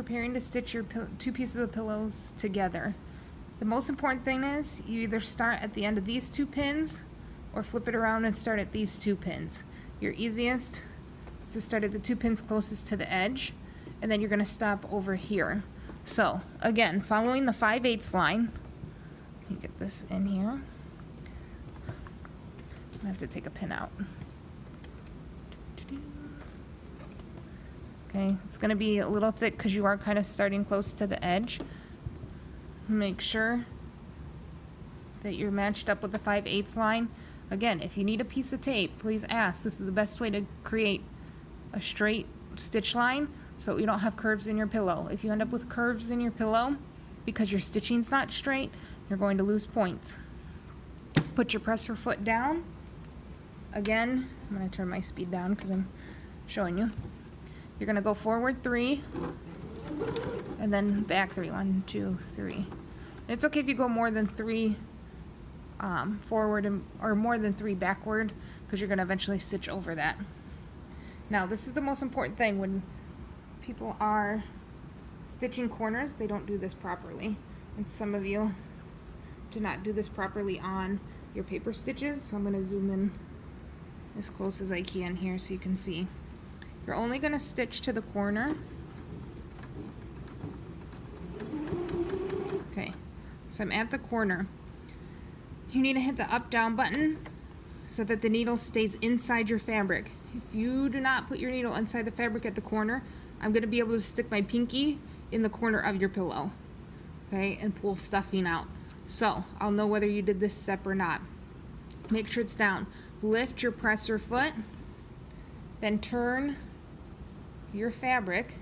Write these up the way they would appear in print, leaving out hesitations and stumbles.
preparing to stitch your two pieces of pillows together. The most important thing is you either start at the end of these two pins or flip it around and start at these two pins. Your easiest is to start at the two pins closest to the edge, and then you're going to stop over here. So again, following the 5/8 line, let me get this in here. I have to take a pin out. Okay, it's going to be a little thick because you are kind of starting close to the edge. Make sure that you're matched up with the 5/8 line. Again, if you need a piece of tape, please ask. This is the best way to create a straight stitch line so you don't have curves in your pillow. If you end up with curves in your pillow because your stitching's not straight, you're going to lose points. Put your presser foot down. Again, I'm going to turn my speed down because I'm showing you. You're going to go forward 3 and then back 3. 1, 2, 3. It's okay if you go more than 3 forward or more than 3 backward, because you're going to eventually stitch over that. Now, this is the most important thing. When people are stitching corners, they don't do this properly. And some of you do not do this properly on your paper stitches. So I'm going to zoom in as close as I can here so you can see. You're only going to stitch to the corner. Okay, so I'm at the corner. You need to hit the up-down button so that the needle stays inside your fabric. If you do not put your needle inside the fabric at the corner, I'm going to be able to stick my pinky in the corner of your pillow, okay, and pull stuffing out. So I'll know whether you did this step or not. Make sure it's down. Lift your presser foot, then turn your fabric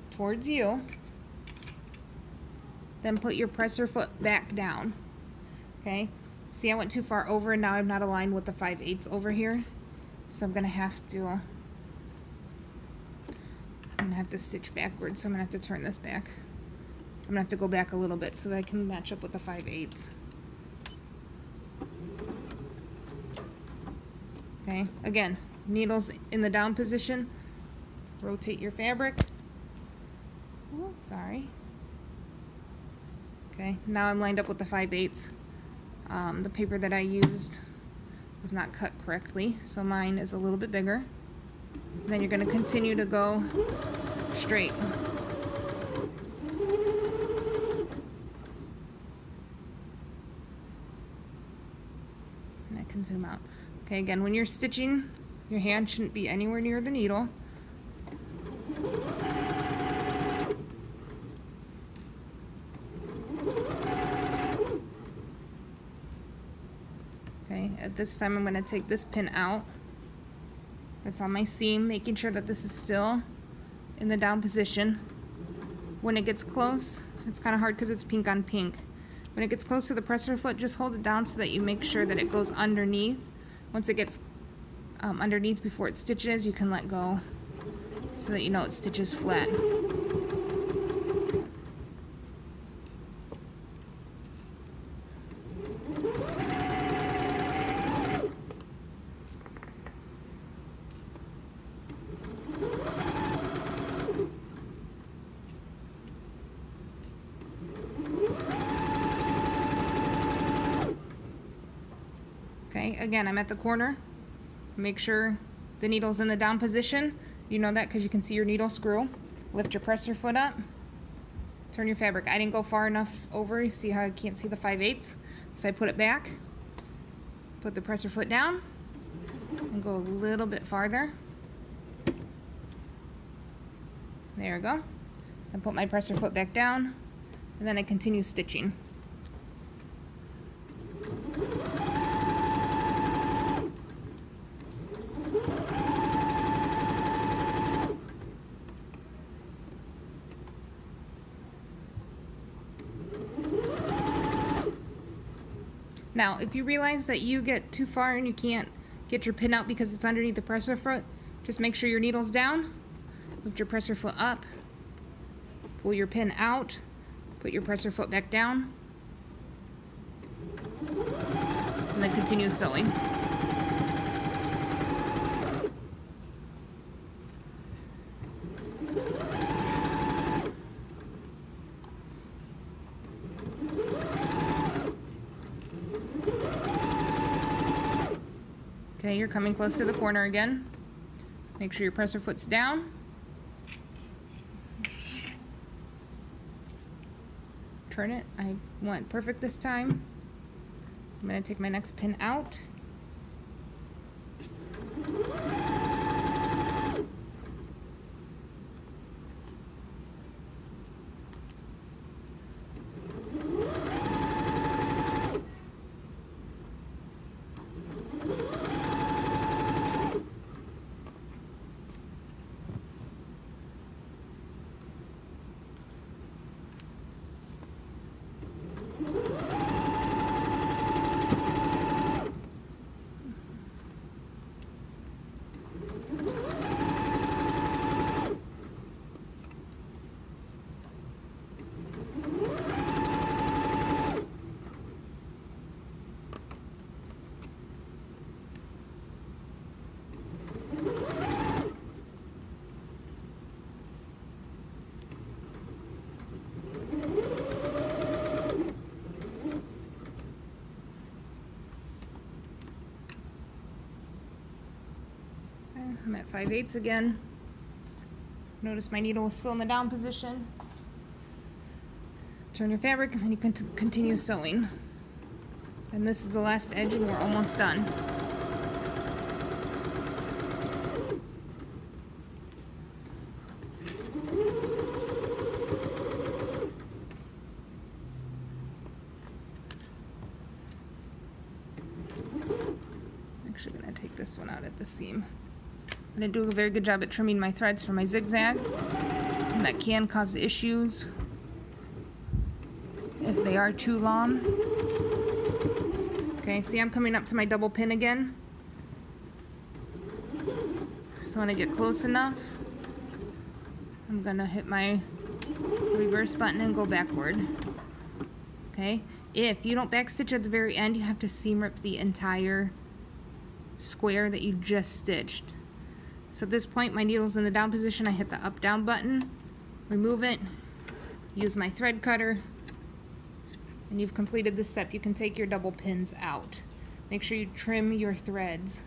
towards you, then put your presser foot back down. Okay, see, I went too far over and now I'm not aligned with the 5/8 over here, so I'm gonna have to stitch backwards. So I'm gonna have to turn this back. I'm gonna have to go back a little bit so that I can match up with the 5/8. Okay, again, needles in the down position. Rotate your fabric. Ooh, sorry. Okay, now I'm lined up with the 5/8. The paper that I used was not cut correctly, so mine is a little bit bigger. Then you're going to continue to go straight. And I can zoom out. Okay, again, when you're stitching, your hand shouldn't be anywhere near the needle. Okay, at this time I'm going to take this pin out that's on my seam, making sure that this is still in the down position. When it gets close, it's kind of hard because it's pink on pink. When it gets close to the presser foot, just hold it down so that you make sure that it goes underneath. Once it gets underneath before it stitches, you can let go so that you know it stitches flat. Okay, again, I'm at the corner. Make sure the needle's in the down position. You know that because you can see your needle screw. Lift your presser foot up. Turn your fabric. I didn't go far enough over. You see how I can't see the 5/8? So I put it back. Put the presser foot down. And go a little bit farther. There we go. And put my presser foot back down. And then I continue stitching. Now, if you realize that you get too far and you can't get your pin out because it's underneath the presser foot, just make sure your needle's down, lift your presser foot up, pull your pin out, put your presser foot back down, and then continue sewing. Okay, you're coming close to the corner again. Make sure your presser foot's down. Turn it. I want perfect this time. I'm going to take my next pin out. I'm at 5/8 again. Notice my needle is still in the down position. Turn your fabric and then you can continue sewing. And this is the last edge and we're almost done. Actually, I'm going to take this one out at the seam. I didn't do a very good job at trimming my threads for my zigzag, and that can cause issues if they are too long. Okay, see, I'm coming up to my double pin again. So when I get close enough, I'm gonna hit my reverse button and go backward. Okay, if you don't backstitch at the very end, you have to seam rip the entire square that you just stitched. So at this point, my needle's in the down position. I hit the up down button, remove it, use my thread cutter, and you've completed this step. You can take your double pins out. Make sure you trim your threads.